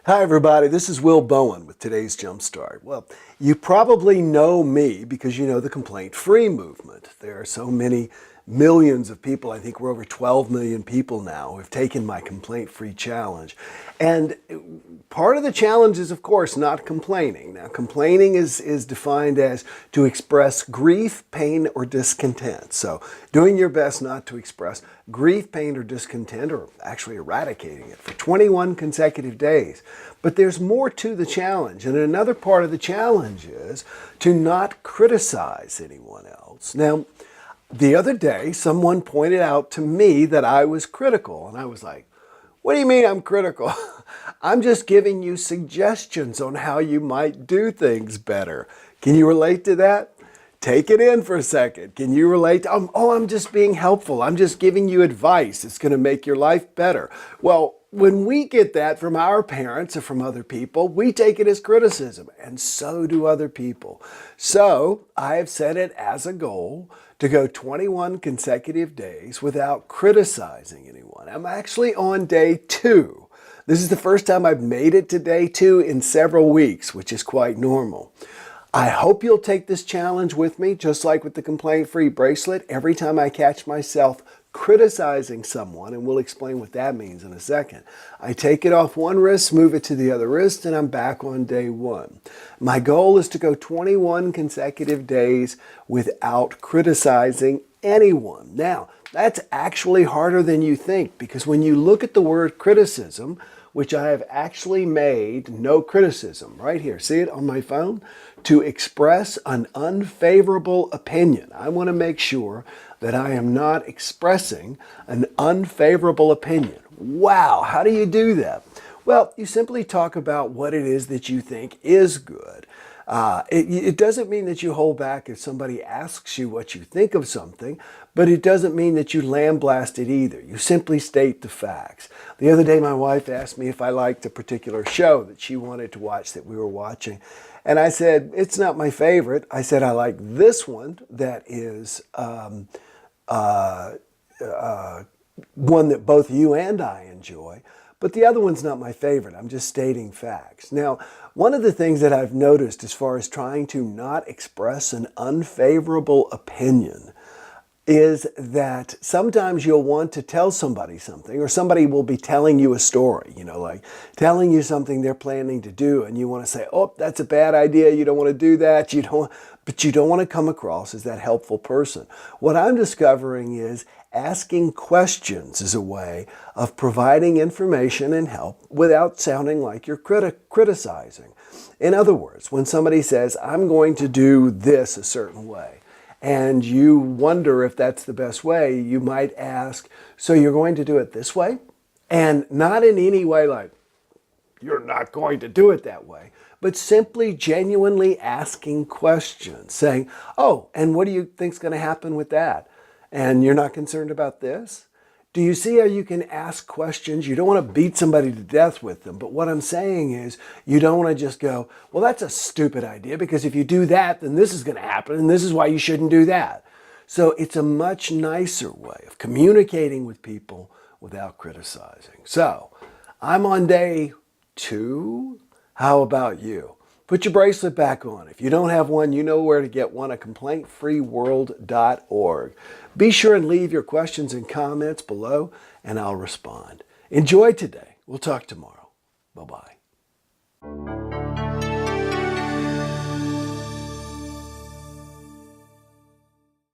Hi everybody, this is Will Bowen with today's JumpStart. Well, you probably know me because you know the complaint-free movement. There are so many millions of people, I think we're over 12 million people now, who have taken my complaint-free challenge. And part of the challenge is, of course, not complaining. Now, complaining is defined as to express grief, pain, or discontent. So doing your best not to express grief, pain, or discontent, or actually eradicating it for 21 consecutive days. But there's more to the challenge. And another part of the challenge is to not criticize anyone else. Now, the other day, someone pointed out to me that I was critical. And I was like, what do you mean I'm critical? I'm just giving you suggestions on how you might do things better. Can you relate to that? Take it in for a second. Can you relate? I'm just being helpful. I'm just giving you advice. It's going to make your life better. Well, when we get that from our parents or from other people, we take it as criticism, and so do other people. So I have set it as a goal to go 21 consecutive days without criticizing anyone. I'm actually on day 2. This is the first time I've made it to day 2 in several weeks, which is quite normal. I hope you'll take this challenge with me, just like with the complaint-free bracelet. Every time I catch myself criticizing someone, and we'll explain what that means in a second, I take it off one wrist, move it to the other wrist, and I'm back on day 1. My goal is to go 21 consecutive days without criticizing anyone. Now, that's actually harder than you think, because when you look at the word criticism, which I have actually made no criticism right here, see it on my phone, to express an unfavorable opinion. I want to make sure that I am not expressing an unfavorable opinion. Wow, how do you do that? Well, you simply talk about what it is that you think is good. It doesn't mean that you hold back if somebody asks you what you think of something, but it doesn't mean that you lambaste it either. You simply state the facts. The other day, my wife asked me if I liked a particular show that she wanted to watch that we were watching. And I said, it's not my favorite. I said, I like this one that is one that both you and I enjoy. But the other one's not my favorite. I'm just stating facts. Now, one of the things that I've noticed as far as trying to not express an unfavorable opinion is that sometimes you'll want to tell somebody something, or somebody will be telling you a story, like telling you something they're planning to do, and you want to say, oh, that's a bad idea, you don't want to do that, but you don't want to come across as that helpful person. What I'm discovering is asking questions is a way of providing information and help without sounding like you're criticizing. In other words, when somebody says, I'm going to do this a certain way, and you wonder if that's the best way, you might ask, so you're going to do it this way? And not in any way like, you're not going to do it that way, but simply genuinely asking questions, saying, oh, and what do you think's going to happen with that? And you're not concerned about this? Do you see how you can ask questions? You don't want to beat somebody to death with them, but what I'm saying is you don't want to just go, well, that's a stupid idea, because if you do that, then this is going to happen, and this is why you shouldn't do that. So it's a much nicer way of communicating with people without criticizing. So I'm on day 2. How about you? Put your bracelet back on. If you don't have one, you know where to get one at complaintfreeworld.org. Be sure and leave your questions and comments below, and I'll respond. Enjoy today. We'll talk tomorrow. Bye-bye.